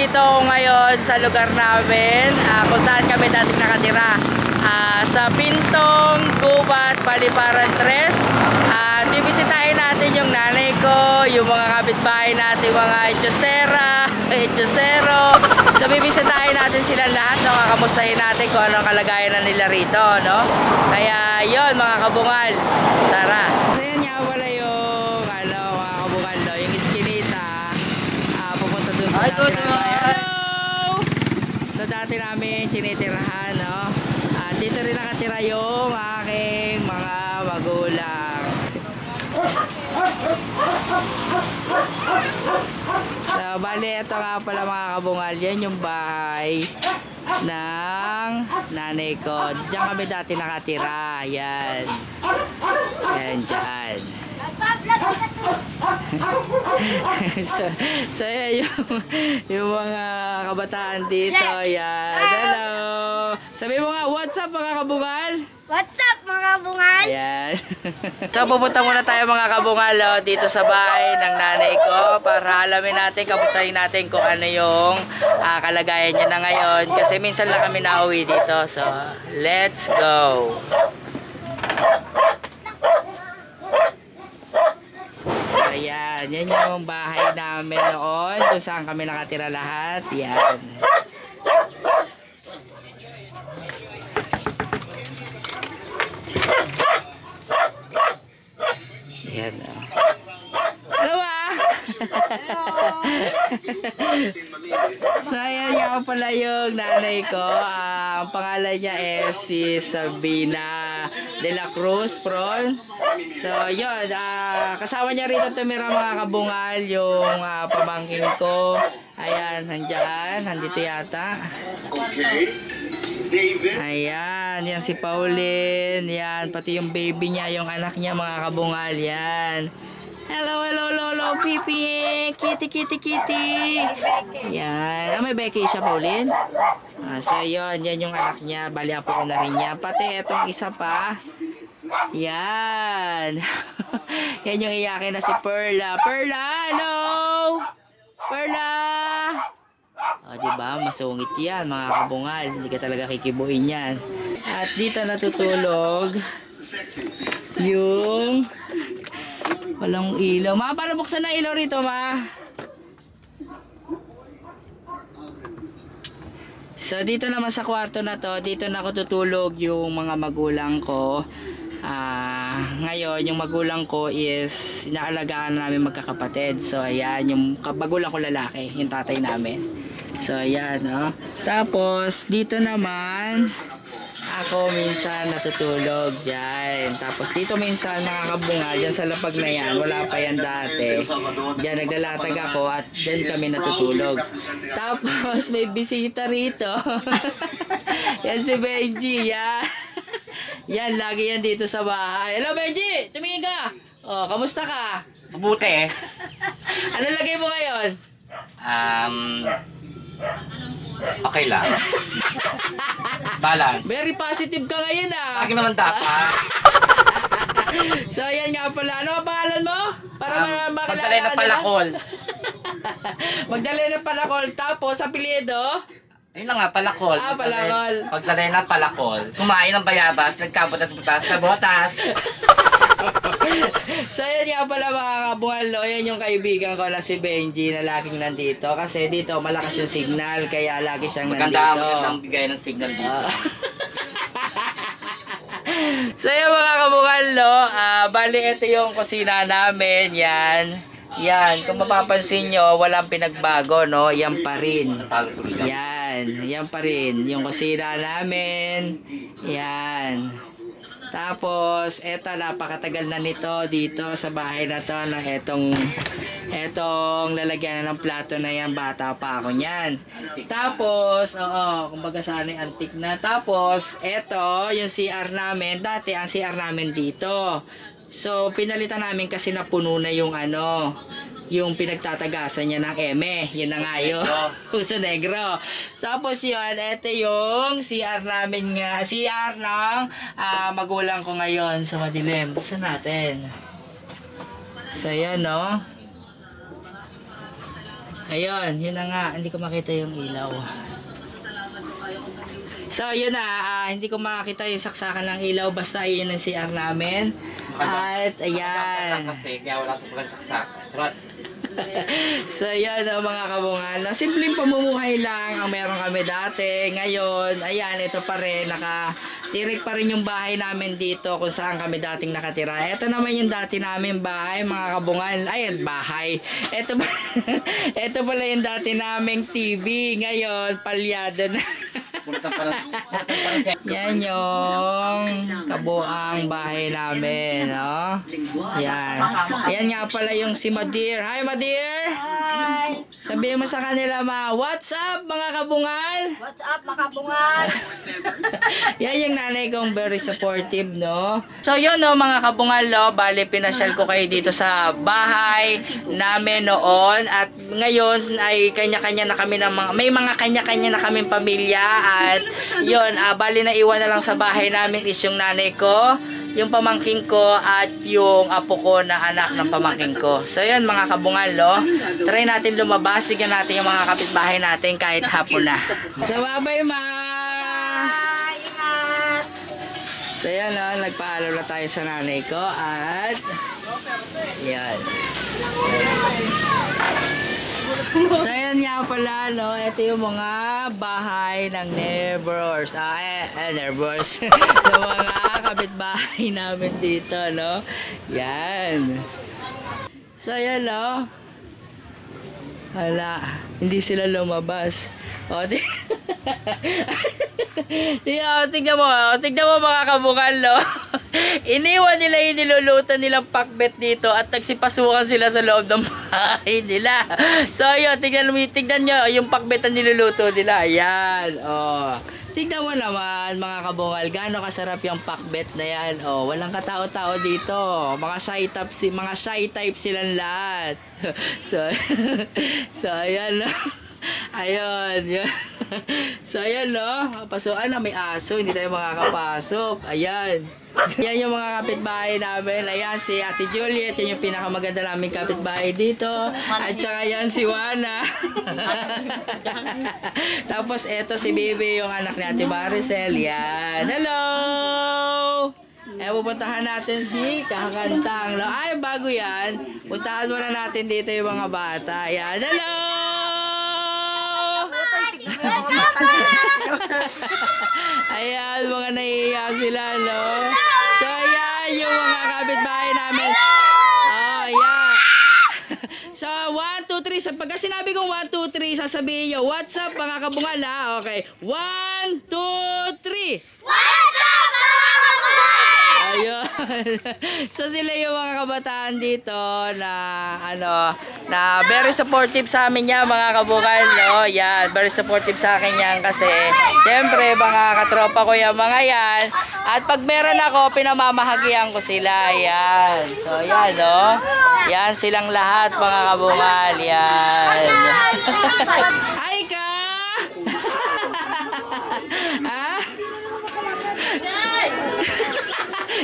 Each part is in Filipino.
nandito ako ngayon sa lugar namin kung saan kami dating nakatira. Sa Pintong, Gubat, Paliparan 3. Bibisitahin natin yung nanay ko, yung mga kapitbahay natin, mga Echosero. So bibisitahin natin sila lahat, no? Kakamustahin natin kung anong kalagayan na nila rito, no? Kaya yon mga kabungal, tara. So yan nga wala yung mga kabungal, no? Yung iskinita, pupunta dun sa dati namin. Hello! So dati namin tinitirahan, no? Dito rin nakatira yung aking mga magulang. So, bali, ito nga pala mga kabungal. Yan yung bahay ng nanay ko. Diyan kami dati nakatira. Yan. Yan, dyan. so yan yung mga kabataan dito. Yan. Hello. Sabi mo nga, what's up mga kabungal? What's up mga kabungal? Ayan. So pupunta muna tayo mga kabungal dito sa bahay ng nanay ko para alamin natin, kamustahin natin kung ano yung kalagayan niya na ngayon. Kasi minsan lang kami nauwi dito. So, let's go! So, ayan. Yan yung bahay namin noon kung saan kami nakatira lahat. Yan. Yan. Hello ah! So ayan nga pala yung nanay ko. Ang pangalan niya is si Sabina de la Cruz Pron. So yun, kasama niya rito tumira mga kabungal yung pamangkin ko. Ayan, nandito yata. Okay. David. Ayan, yan si Pauline. Yan, pati yung baby niya, yung anak niya mga kabungal. Yan. Hello, lolo, pipi. Kitty. Yan. May Becky siya, Pauline. So, yun. Yan yung anak niya. Bali, apo ko na rin niya. Pati itong isa pa. Yan. Yan yung iyakin na si Perla. Perla, hello! Perla! O, diba? Masungit yan, mga kabungal. Hindi ka talaga kikibuin yan. At dito natutulog yung walang ilaw. Ma, paano buksan na ilaw rito, ma? So, dito naman sa kwarto na to, dito na ako tutulog yung mga magulang ko. Ngayon, yung magulang ko is inaalagaan namin magkakapatid. So, ayan, yung magulang ko lalaki, yung tatay namin. So, ayan, no? Tapos, dito naman, ako minsan natutulog dyan. Tapos, dito minsan, mga kabungal, dyan sa lapag na yan, wala pa yan dati. Dyan, naglalatag ako at dyan kami natutulog. Tapos, may bisita rito. Yan si Benji, yan. Yan, lagi yan dito sa bahay. Hello, Benji! Tumingin ka! Oh, kamusta ka? Mabuti eh. Ano lagay mo ngayon? Okay lang. Balance. Very positive ka ngayon ah. Lagi naman dapat. So yan nga pala. Ano ang pangalan mo? Para makilala Magdalay na ka palakol. Magdalay na palakol. Tapos apelyido? Ayun na nga, palakol. Palakol. Magdalay na palakol. Kumain ng bayabas, nagkabutas-butas na botas. So yan nga pala mga kabungal, no? Yan yung kaibigan ko na si Benji na laging nandito. Kasi dito malakas yung signal, kaya lagi siyang nandito. Magandang bigay ng signal dito. So yan mga kabungal, no? Bali ito yung kusina namin, yan. Yan, kung mapapansin nyo, walang pinagbago, no? Yan pa rin. Yan pa rin. Yung kusina namin, yan. Tapos, eto, napakatagal na nito dito sa bahay na to na etong lalagyan na ng plato na yan, bata pa ako niyan. Tapos, kumbaga sana yung antique na. Tapos, eto, yung CR namin, dati ang CR namin dito. So, pinalitan namin kasi napuno na yung yung pinagtatagasan niya ng eme. Yun na nga yun. Puso Negro. Tapos yun, ito yung CR namin nga. CR ng magulang ko ngayon sa madilim. Buksan natin. So, yan, no? Ayun, yun na nga. Hindi ko makita yung ilaw. So, yun na. Hindi ko makita yung saksakan ng ilaw. Basta yun ang CR namin. At, ayan. Kasi kaya wala ko saksak. Charot. So, yan mga kabungal. Simpleng pamumuhay lang ang meron kami dati. Ngayon, ayan, ito pa rin. Nakatirik pa rin yung bahay namin dito kung saan kami dating nakatira. Ito naman yung dati namin bahay, mga kabungal. Ayan, bahay. Ito, ito pala yung dati naming TV. Ngayon, palyado na. Punta pa siya. Yan yung kabuang bahay namin, no? Yan. Yan nga pala yung si Madir. Hi, Madir! Hi! Sabihin mo sa kanila, what's up, mga kabungal? What's up, mga bungal? Yan yung nanay kong very supportive, no? So, yun, no, mga kabungal, no? Bale, pinasyal ko kayo dito sa bahay namin noon. At ngayon, ay kanya-kanya na kami ng may mga kanya-kanya na kaming pamilya. At yun, bali na iwan na lang sa bahay namin is yung nanay ko, yung pamangking ko, at yung apo ko na anak ng pamangking ko. So yun mga kabungal, no? Try natin lumabas, tignan natin yung mga kapitbahay natin kahit hapon na. So babay ma! Hi! Ingat! So yan, no? Nagpaalam na tayo sa nanay ko at yan. So yan nga pala, no? Ito yung mga bahay ng neighbors. Neighbors. Yung mga kapitbahay namin dito, no? Yan. So yan, no? Hala, hindi sila lumabas. O, tignan mo mga kabungal, no? Iniwan nila yung nilulutan nilang pakbet dito at nagsipasukan sila sa loob ng bahay nila. So, yun, tignan nyo yung pakbet na niluluto nila. Ayan, oh. Tignan mo naman, mga kabungal, gaano kasarap yung pakbet na yan. Oh, walang katao-tao dito. Mga shy type silang lahat. So, ayan, no? Ayun, yun. So, ayan, no? Pasukan na may aso, hindi tayo makakapasok. Ayan. Yan yung mga kapitbahay namin. Ayan, si Ate Juliet. Yan yung pinakamaganda naming kapitbahay dito. At saka yan si Wana. Tapos, eto si Bibi, yung anak ni Ate Maricel. Yan. Hello! Pupuntahan natin si Kakantang. No? Ay, bago yan. Puntahan muna natin dito yung mga bata. Yan. Hello! Ayan, mga nahihiya sila, no? So, ayan, yung mga kapitbahay namin. Oh, yeah. So, 1, 2, 3. So, pagka sinabi kong 1, 2, 3, sasabihin nyo, what's up, mga kabungal, ha? Okay. 1, 2, 3. What's up, mga bungal? Ayun. So sila yung mga kabataan dito na na very supportive sa amin yan, mga kabukal, no? Yan, very supportive sa akin yan kasi syempre mga katropa ko yung mga yan. At pag meron ako, pinamamahagian ko sila. Yan. So yan, no? Yan silang lahat, mga kabukal. Yan. Hi ka! Ha?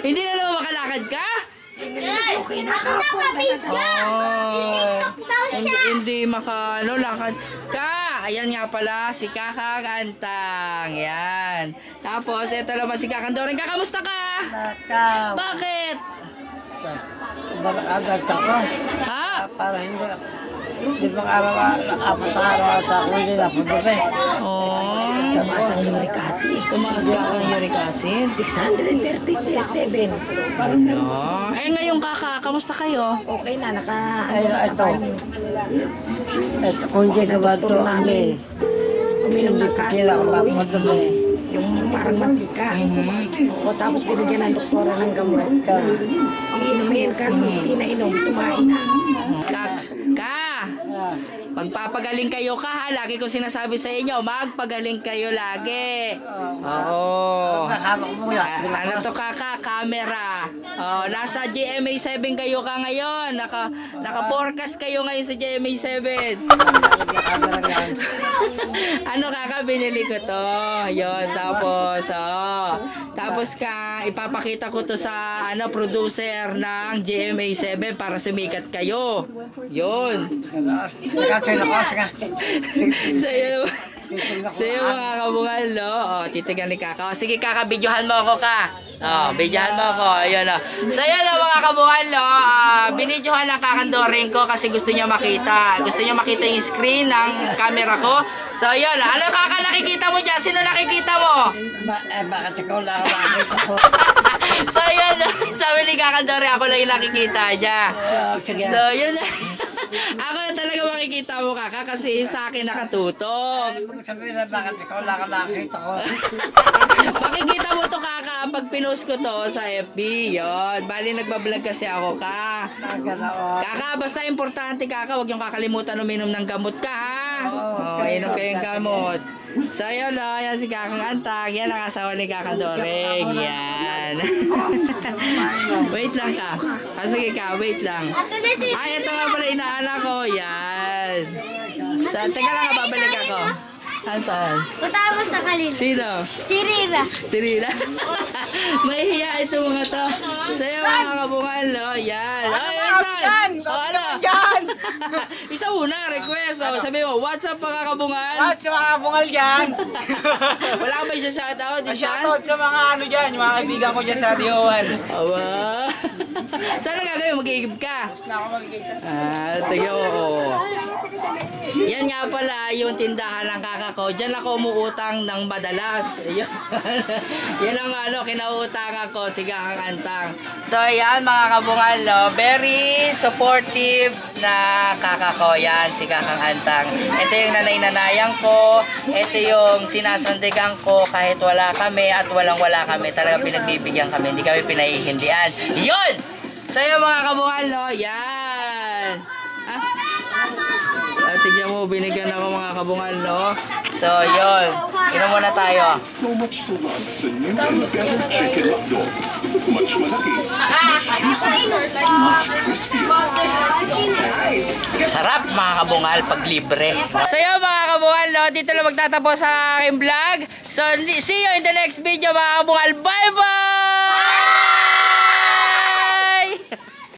Hindi na naman makalakad ka? Okay na ako. Hindi lakad ka. Ayan nga pala, si Kakagantang. Yan. Tapos, ito naman si Kakandorin. Kakamusta ka? Bakit? Agad ako. Ha? Para hindi bang apat na araw ako hindi napunta eh. Oh. Tumaas ang uric acid. Tumaas ka ng uric acid? 637. Ano? Ngayon kamusta kayo? Okay na, Ito, kung hindi ka ba ito, hindi. uminom ng Kila ko ba madumi. yung parang mantika. O tapos binigyan ng doktora ng gamot. Iinumin ka, so hindi na inom, tumain na. Magpapagaling kayo ka, ha? Lagi ko sinasabi sa inyo, magpagaling kayo lagi. Oo. Ano to, camera. Oh, nasa GMA 7 kayo ka ngayon. Naka-forecast kayo ngayon sa GMA 7. Ano binili ko to. Yun, tapos ipapakita ko to sa producer ng GMA 7 para sumikat kayo. Yun. Saka ako. Sa'yo, sa'yo mga kabungal, no? O, titigan ni Kaka. O, sige, Kaka, videohan mo ako, ka. O, videohan mo ako. Ayan, o. So, yan, mga kabungal, no? Binidyohan ng kakandoring ko kasi gusto niya makita. Gusto niya makita yung screen ng camera ko. So, yun. Ano, Kaka, nakikita mo dyan? Sino nakikita mo? Bakit ikaw lang ang nakikita ko? So, yun. Sabi ni Kakandore, ako lang yung nakikita niya. Sige. So, yun. Ako na talaga makikita mo, Kaka, kasi sa akin nakatutok. Sabihin na bakit ikaw lang ang nakikita ko? Makikita mo to, Kaka, pag pinost ko to sa FB. Yun. Bali, nagbablog kasi ako, ka. Ganoon. Kaka, basta importante, Kaka, huwag yung kakalimutan uminom ng gamot ka, ha? Oo, inom kayong gamot. So, yun, no? Yan si Kakang Antag. Yan ang asawa ni Kakang Doreng. Yan. Wait lang, ka. Sige, ka, wait lang. Ay, ito nga pala inaanak ko. Yan. Teka lang, babalik ako. Saan? Punta mo sa kanila. Sino? Si Rira. Si Rina? May hiya ito mga to. Sa'yo mga kabungal, no? Yan. Ay, saan? O, ano? Isa una, request. O, sabi mo, what's up mga kabungal? Sa mga kabungal dyan. Wala ka ba isa shoutout? Shoutout sa mga ano dyan, yung mga kaibigan ko dyan sa Diowan. Aba. Saan ang gagawin? Mag-iigib ka? Na ako magiging dyan. Tignan mo. Yan nga pala yung tindahan ng kaka ko. Diyan ako umuutang ng madalas. Yan ang ano, kinauutangan ko, si Kakang Antang. So yan mga kabungal, no? Very supportive na kaka ko. Yan, si Kakang Antang. Ito yung nanay-nanayang ko. Ito yung sinasandigan ko kahit wala kami at walang-wala kami. Talaga pinagbibigyan kami. Hindi kami pinahihindian. Yun! So yung mga kabungal, no? Yan! Tignan mo, binigyan ako mga kabungal, no? So, yun. Inom muna tayo. So much to love sa new and better chicken hot dog. Much malaki. Sarap mga kabungal pag libre. So yun mga kabungal, no? Dito lang magtatapos sa aking vlog. So, see you in the next video mga kabungal. Bye-bye!